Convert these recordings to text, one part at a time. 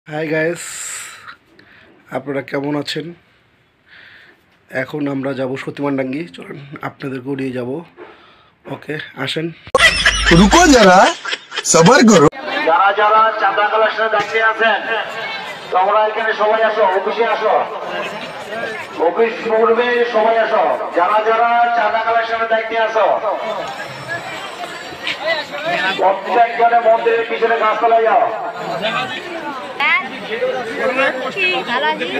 Hi guys, আপনারা কেমন আছেন? এখন আমরা যাব সতীমানডাঙ্গি। চলেন আপনাদেরকেও নিয়ে যাব। ওকে, আসেন। रुको जरा सबर करो। যারা যারা চাঁদা কালেকশনে দায়িত্বে আছেন তোমরা এখানে সবাই আসো, অফিসে আসো, অফিস পূর্বে সবাই আসো। যারা যারা চাঁদা কালেকশনের দায়িত্বে আসো প্রত্যেকজনে মন্দিরের পিছনে গাছতলায় যাও।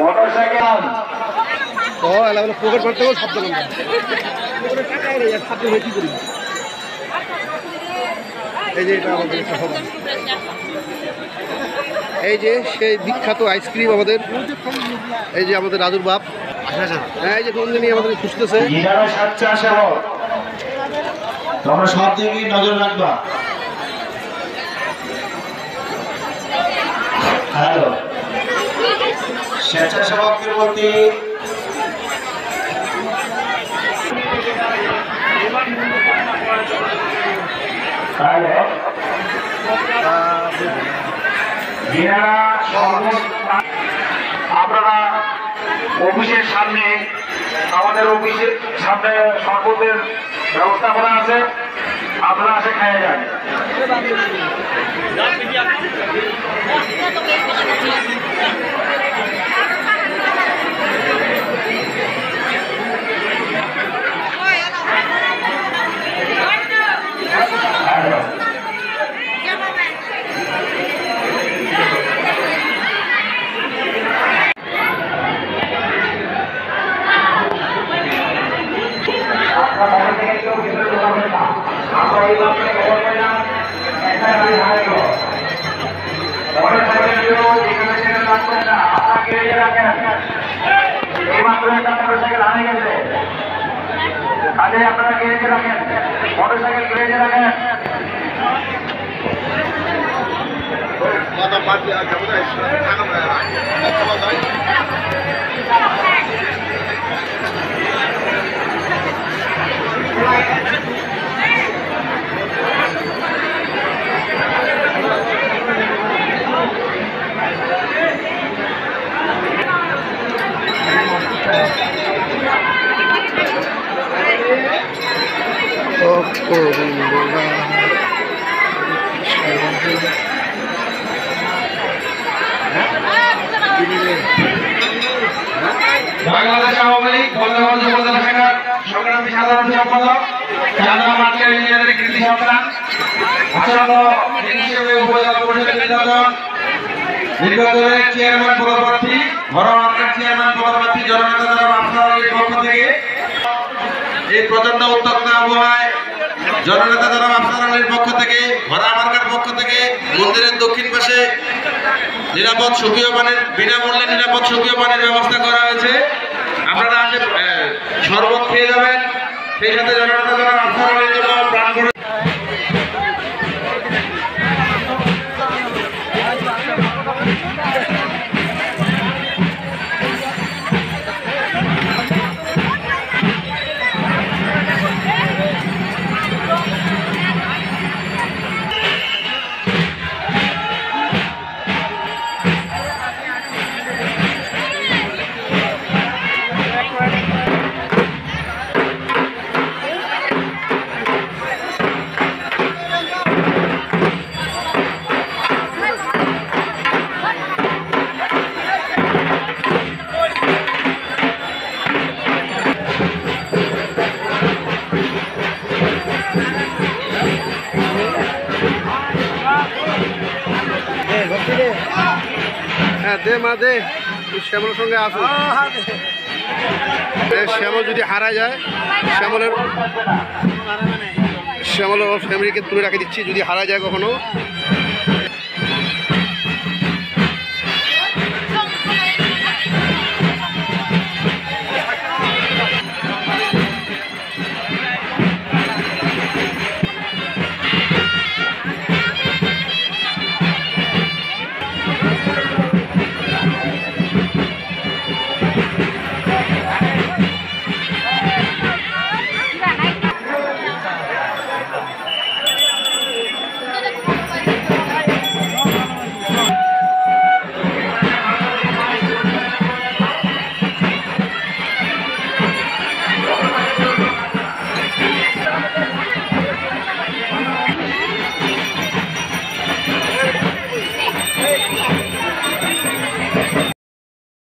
মোটরসাইকেল এই যে এটা আমাদের একটা ভবন। এই যে সেই বিখ্যাত আইসক্রিম আমাদের, এই যে আমাদের রাজুর বাপ। হ্যাঁ, এই যে নন্দিনী আমাদের খুঁজতেছে। যারা স্বেচ্ছাসেবক তোমরা সব দিকে নজর রাখবা। হ্যালো, স্বেচ্ছাসেবকদের প্রতি হ্যালো, আপনারা অফিসের সামনে, আমাদের অফিসের সামনে শরবতের ব্যবস্থা করা আছে, আপনারা আসে খাইয়ে যান। আমরা এই ব্যাপারে খবর পেলাম, একটা গাড়ি হারাইল। মোটরসাইকেলগুলো যেখানে সেখানে রাখবেন না, আপনারা গ্যারেজে রাখেন। এইমাত্র একটা মোটরসাইকেল হারিয়ে গেছে, কাজে আপনারা গ্যারেজে রাখেন, মোটরসাইকেল গ্যারেজে রাখেন। বাংলাদেশ আওয়ামী লীগ বন্ধুবন্ধু উপজেলা শাখার সংগ্রামী সাধারণ সম্পাদক চাঁদা মার্কেট ইউনিয়নের কৃতি সন্তান আসন্ন হিসেবে উপজেলা পরিষদের নির্বাচন দীর্ঘদিনের চেয়ারম্যান পদপ্রার্থী, ঘরোয়া মার্কেট চেয়ারম্যান পদপ্রার্থী জননেতা জনাব আফসার আলীর পক্ষ থেকে এই প্রচন্ড উত্তপ্ত আবহাওয়ায় জননেতা জনাব আফসার আলীর পক্ষ থেকে, ঘরোয়া মার্কেট পক্ষ থেকে মন্দিরের দক্ষিণ পাশে নিরাপদ সুপেয় পানির, বিনামূল্যে নিরাপদ সুপেয় পানির ব্যবস্থা করা হয়েছে। আপনারা আসে শরবত খেয়ে যাবেন, সেই সাথে জননেতা জনাব আফসার আলীর জন্য প্রাণ ভরে দে মা দে, শ্যামলের সঙ্গে আসো। শ্যামল যদি হারা যায়, শ্যামলের ফ্যামিলিকে তুলে রাখে দিচ্ছি। যদি হারা যায় কখনো